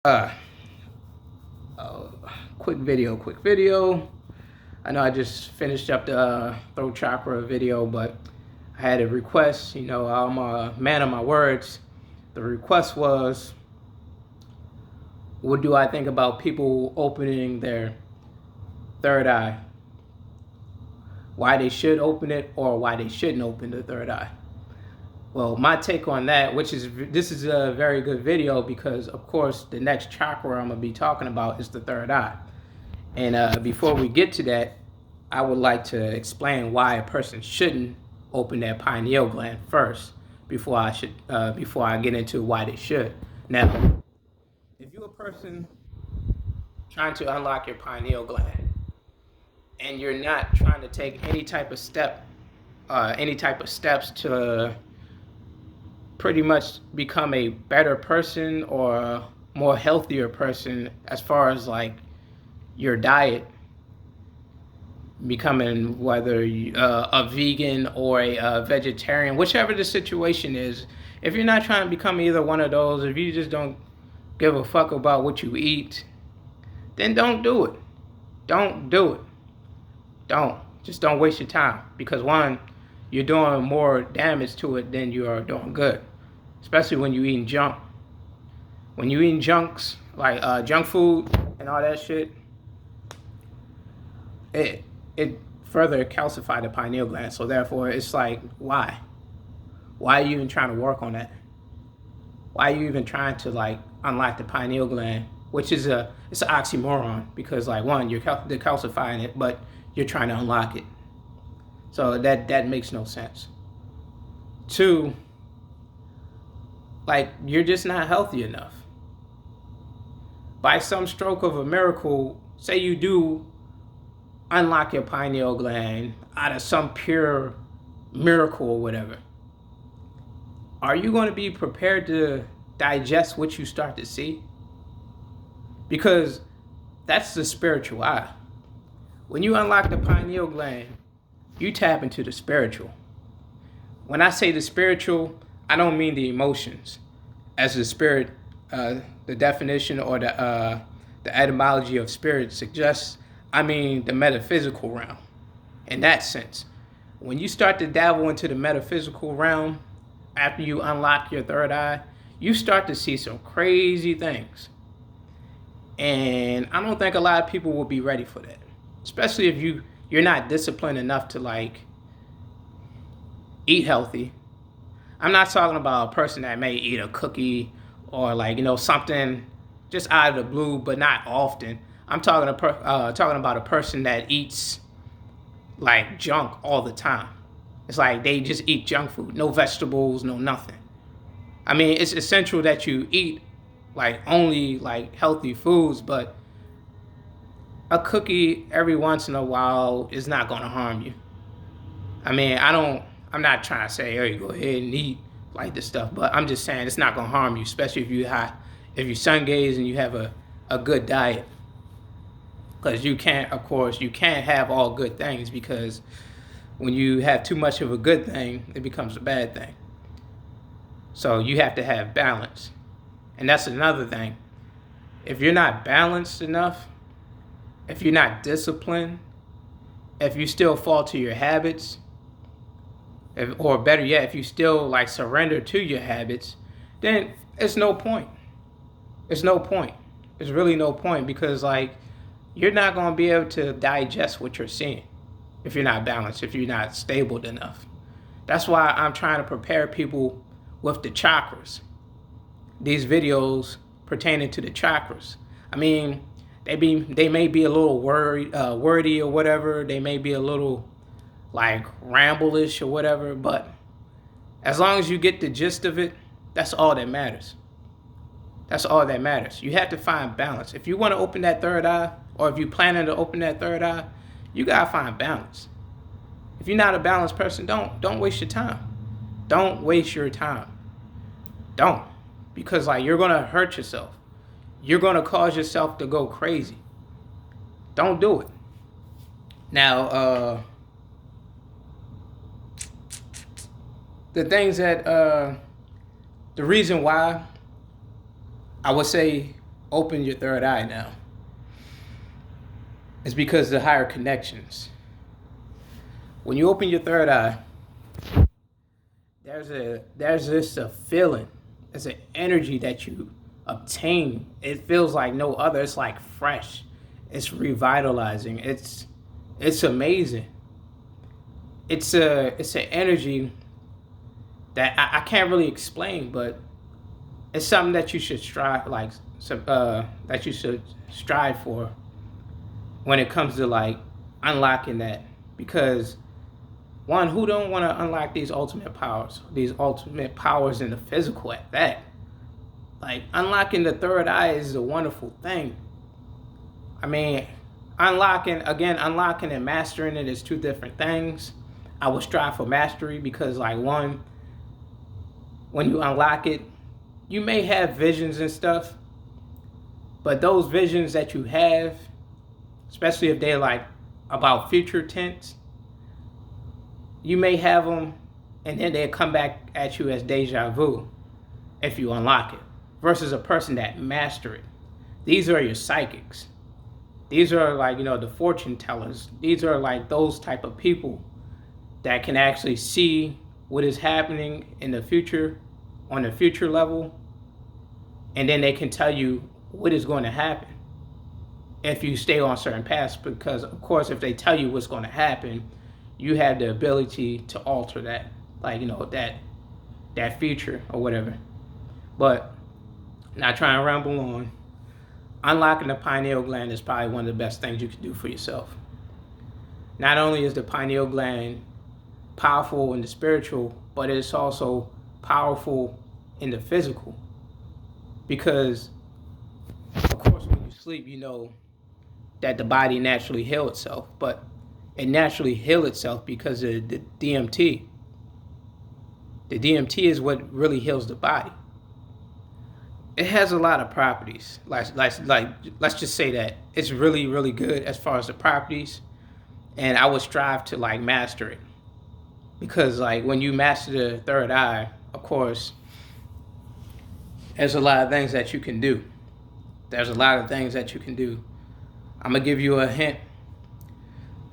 Uh, uh, quick video. I know I just finished up the throat chakra video, but I had a request. I'm a man of my words. The request was, what do I think about people opening their third eye? Why they should open it or why they shouldn't open the third eye? Well, my take on that, this is a very good video because, of course, the next chakra I'm going to be talking about is the third eye. And before we get to that, I would like to explain why a person shouldn't open their pineal gland first before I get into why they should. Now, if you're a person trying to unlock your pineal gland and you're not trying to take any type of steps to pretty much become a better person or a more healthier person as far as like your diet, becoming whether a vegan or a vegetarian, whichever the situation is. If you're not trying to become either one of those, if you just don't give a fuck about what you eat, then don't do it. Don't do it. Just don't waste your time, because one, you're doing more damage to it than you are doing good, especially when you're eating junk. When you're eating junks like junk food and all that shit, it further calcified the pineal gland. So therefore, it's like, why are you even trying to work on that? Why are you even trying to like unlock the pineal gland, which is it's an oxymoron, because like, one, you're decalcifying it, but you're trying to unlock it. So that makes no sense. Two, like, you're just not healthy enough. By some stroke of a miracle, say you do unlock your pineal gland out of some pure miracle or whatever, are you going to be prepared to digest what you start to see? Because that's the spiritual eye. When you unlock the pineal gland, you tap into the spiritual. When I say the spiritual, I don't mean the emotions, as the spirit, the definition or the etymology of spirit suggests. I mean the metaphysical realm. In that sense, when you start to dabble into the metaphysical realm after you unlock your third eye, you start to see some crazy things. And I don't think a lot of people will be ready for that, especially if you're not disciplined enough to like eat healthy. I'm not talking about a person that may eat a cookie or like, something just out of the blue, but not often. I'm talking about a person that eats like junk all the time. It's like they just eat junk food, no vegetables, no nothing. I mean, it's essential that you eat like only like healthy foods, but a cookie every once in a while is not going to harm you. I mean, I'm not trying to say, hey, go ahead and eat like this stuff, but I'm just saying it's not going to harm you, especially if you sun gaze and you have a good diet. Because you can't have all good things, because when you have too much of a good thing, it becomes a bad thing. So you have to have balance. And that's another thing. If you're not balanced enough, if you're not disciplined, if you still fall to your habits, or better yet, if you still like surrender to your habits, then it's no point. It's no point. It's really no point, because like, you're not going to be able to digest what you're seeing if you're not balanced, if you're not stable enough. That's why I'm trying to prepare people with the chakras. These videos pertaining to the chakras. I mean, they may be a little wordy or whatever. They may be a little like ramble-ish or whatever, but as long as you get the gist of it, that's all that matters. That's all that matters. You have to find balance. If you want to open that third eye, or if you're planning to open that third eye, you gotta find balance. If you're not a balanced person, don't waste your time. Don't waste your time. Don't. Because like, you're gonna hurt yourself. You're gonna cause yourself to go crazy. Don't do it. Now, the things that the reason why I would say open your third eye now, it's because of the higher connections. When you open your third eye, there's this a feeling, it's an energy that you obtain. It feels like no other. It's like fresh. It's revitalizing. It's amazing. It's an energy that I can't really explain, but it's something that you should strive for when it comes to like unlocking that. Because one, who don't want to unlock these ultimate powers in the physical at that? Like, unlocking the third eye is a wonderful thing. I mean, unlocking and mastering it is two different things. I would strive for mastery because, like, one, when you unlock it, you may have visions and stuff, but those visions that you have, especially if they're like about future tense, you may have them and then they'll come back at you as deja vu if you unlock it, versus a person that master it. These are your psychics. These are like, the fortune tellers. These are like those type of people that can actually see what is happening in the future, on the future level, and then they can tell you what is going to happen if you stay on certain paths. Because of course, if they tell you what's going to happen, you have the ability to alter that, like, that future or whatever. But not trying to ramble on. Unlocking the pineal gland is probably one of the best things you can do for yourself. Not only is the pineal gland powerful in the spiritual, but it's also powerful in the physical. Because, of course, when you sleep, you know that the body naturally heals itself. But it naturally heals itself because of the DMT. The DMT is what really heals the body. It has a lot of properties. Let's just say that it's really, really good as far as the properties, and I would strive to like master it, because like when you master the third eye, of course, there's a lot of things that you can do. I'm gonna give you a hint.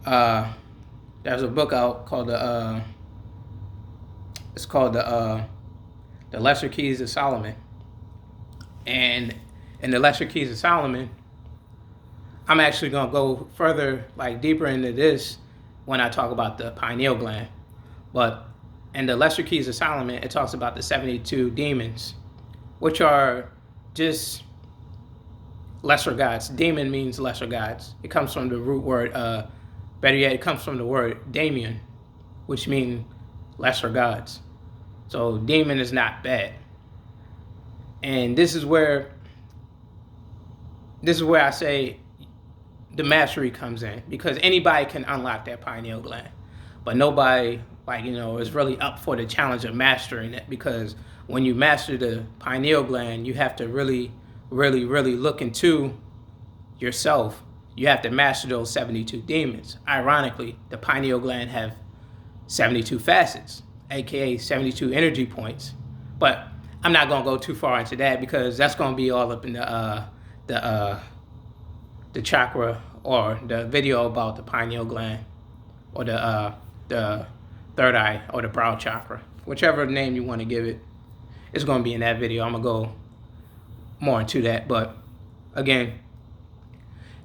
There's a book out called the Lesser Keys of Solomon. And in the Lesser Keys of Solomon, I'm actually going to go further, like deeper into this when I talk about the pineal gland. But in the Lesser Keys of Solomon, it talks about the 72 demons, which are just lesser gods. Demon means lesser gods. It comes from the root word, better yet, it comes from the word daemon, which means lesser gods. So demon is not bad. And this is where I say the mastery comes in, because anybody can unlock that pineal gland, but nobody is really up for the challenge of mastering it. Because when you master the pineal gland, you have to really, really, really look into yourself. You have to master those 72 demons. Ironically, the pineal gland have 72 facets, aka 72 energy points. But I'm not gonna go too far into that, because that's gonna be all up in the chakra, or the video about the pineal gland, or the third eye, or the brow chakra, whichever name you want to give it. It's gonna be in that video. I'm gonna go more into that. But again,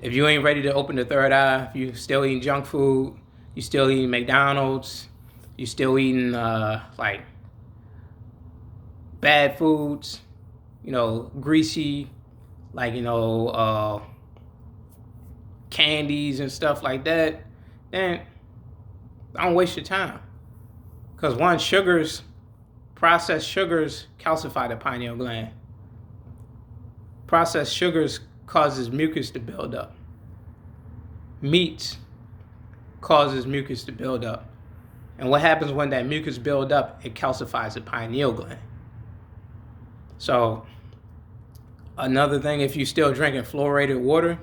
if you ain't ready to open the third eye, if you still eating junk food, you still eating McDonald's, you still eating like bad foods, greasy, like, candies and stuff like that, then don't waste your time. Because one, processed sugars calcify the pineal gland. Processed sugars causes mucus to build up. Meat causes mucus to build up. And what happens when that mucus builds up? It calcifies the pineal gland. So another thing, if you're still drinking fluoridated water,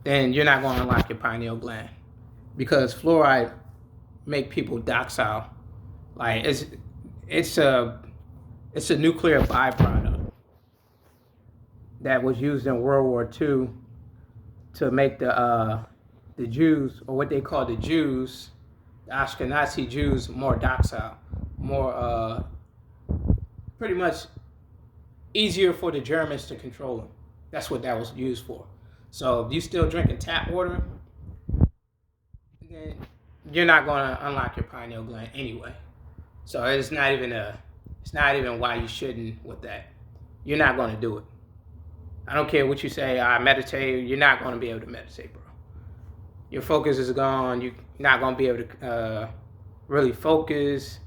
then you're not going to unlock your pineal gland, because fluoride make people docile. Like it's a nuclear byproduct. that was used in World War II to make the Jews, or what they call the Jews, the Ashkenazi Jews, more docile, more pretty much easier for the Germans to control them. That's what that was used for. So if you still drinking tap water, then you're not going to unlock your pineal gland anyway. So it's not even why you shouldn't with that. You're not going to do it. I don't care what you say, I meditate, you're not going to be able to meditate, bro. Your focus is gone. You're not going to be able to really focus,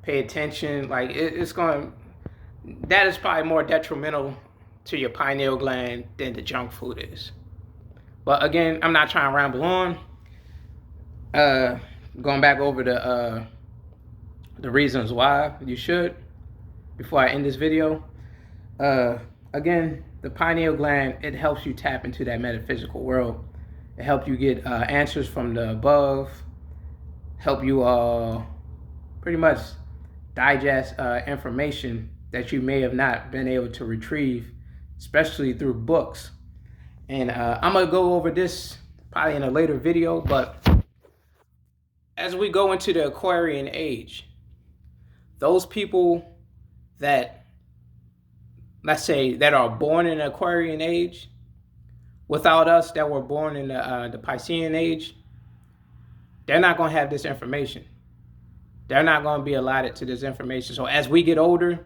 pay attention. Like, it's going to, that is probably more detrimental to your pineal gland than the junk food is. But again, I'm not trying to ramble on. Going back over the reasons why you should, before I end this video. Again, the pineal gland, it helps you tap into that metaphysical world. It helps you get answers from the above, help you pretty much digest information that you may have not been able to retrieve, especially through books. And I'm going to go over this probably in a later video, but as we go into the Aquarian age, those people that, let's say, that are born in the Aquarian age, without us that were born in the Piscean age, they're not going to have this information. They're not going to be allotted to this information. So as we get older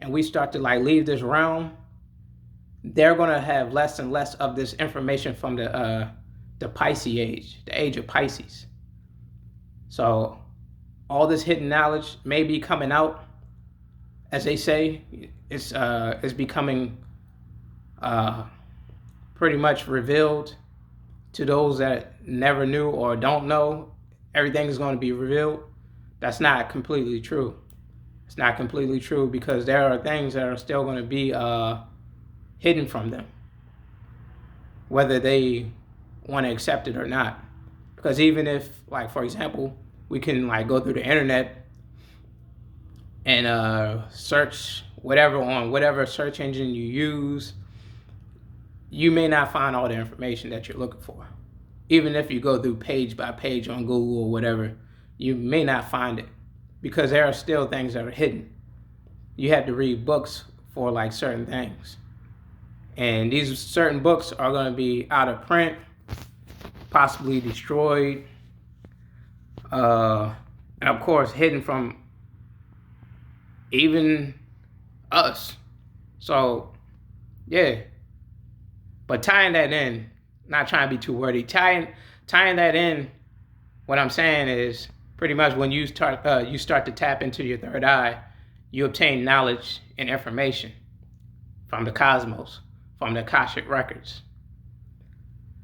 and we start to like leave this realm, they're going to have less and less of this information from the Pisces age, the age of Pisces. So all this hidden knowledge may be coming out, as they say. It's becoming pretty much revealed to those that never knew or don't know. Everything is going to be revealed. That's not completely true. It's not completely true, because there are things that are still going to be hidden from them, whether they want to accept it or not. Because even if, like, for example, we can like go through the internet and search whatever on whatever search engine you use, you may not find all the information that you're looking for. Even if you go through page by page on Google or whatever, you may not find it, because there are still things that are hidden. You have to read books for like certain things. And these certain books are going to be out of print, possibly destroyed, and of course hidden from even us. So yeah, but tying that in, not trying to be too wordy, tying that in, what I'm saying is pretty much when you start to tap into your third eye, you obtain knowledge and information from the cosmos, from the Akashic records.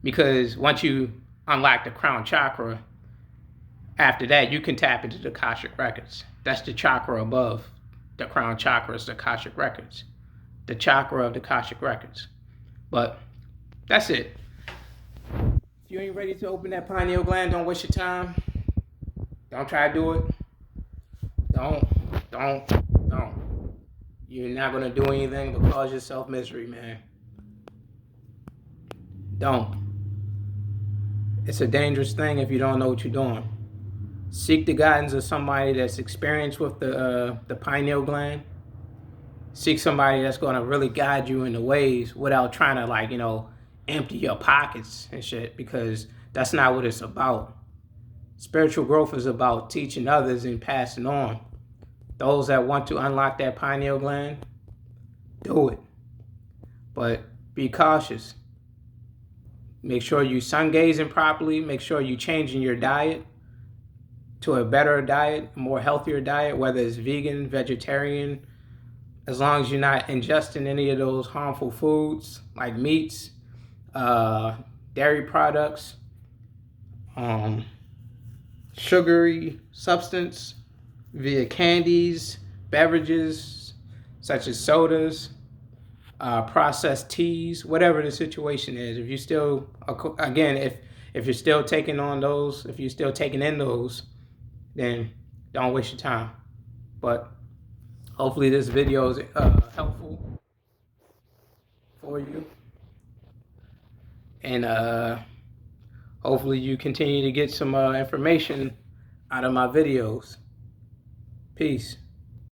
Because once you unlock the crown chakra, after that you can tap into the Akashic records. That's the chakra above the crown chakra, is the Akashic records, the chakra of the Akashic records. But that's it. If you ain't ready to open that pineal gland, don't waste your time. Don't try to do it. Don't. You're not going to do anything but cause yourself misery, man. Don't. It's a dangerous thing if you don't know what you're doing. Seek the guidance of somebody that's experienced with the pineal gland. Seek somebody that's going to really guide you in the ways without trying to, like, empty your pockets and shit, because that's not what it's about. Spiritual growth is about teaching others and passing on. Those that want to unlock that pineal gland, do it. But be cautious. Make sure you sun gazing properly. Make sure you changing your diet to a better diet, a more healthier diet, whether it's vegan, vegetarian, as long as you're not ingesting any of those harmful foods like meats, dairy products, sugary substance via candies, beverages such as sodas, processed teas, whatever the situation is. If you still, again, if you're still taking on those, if you're still taking in those, then don't waste your time. But hopefully this video is helpful for you. And hopefully you continue to get some information out of my videos. Peace.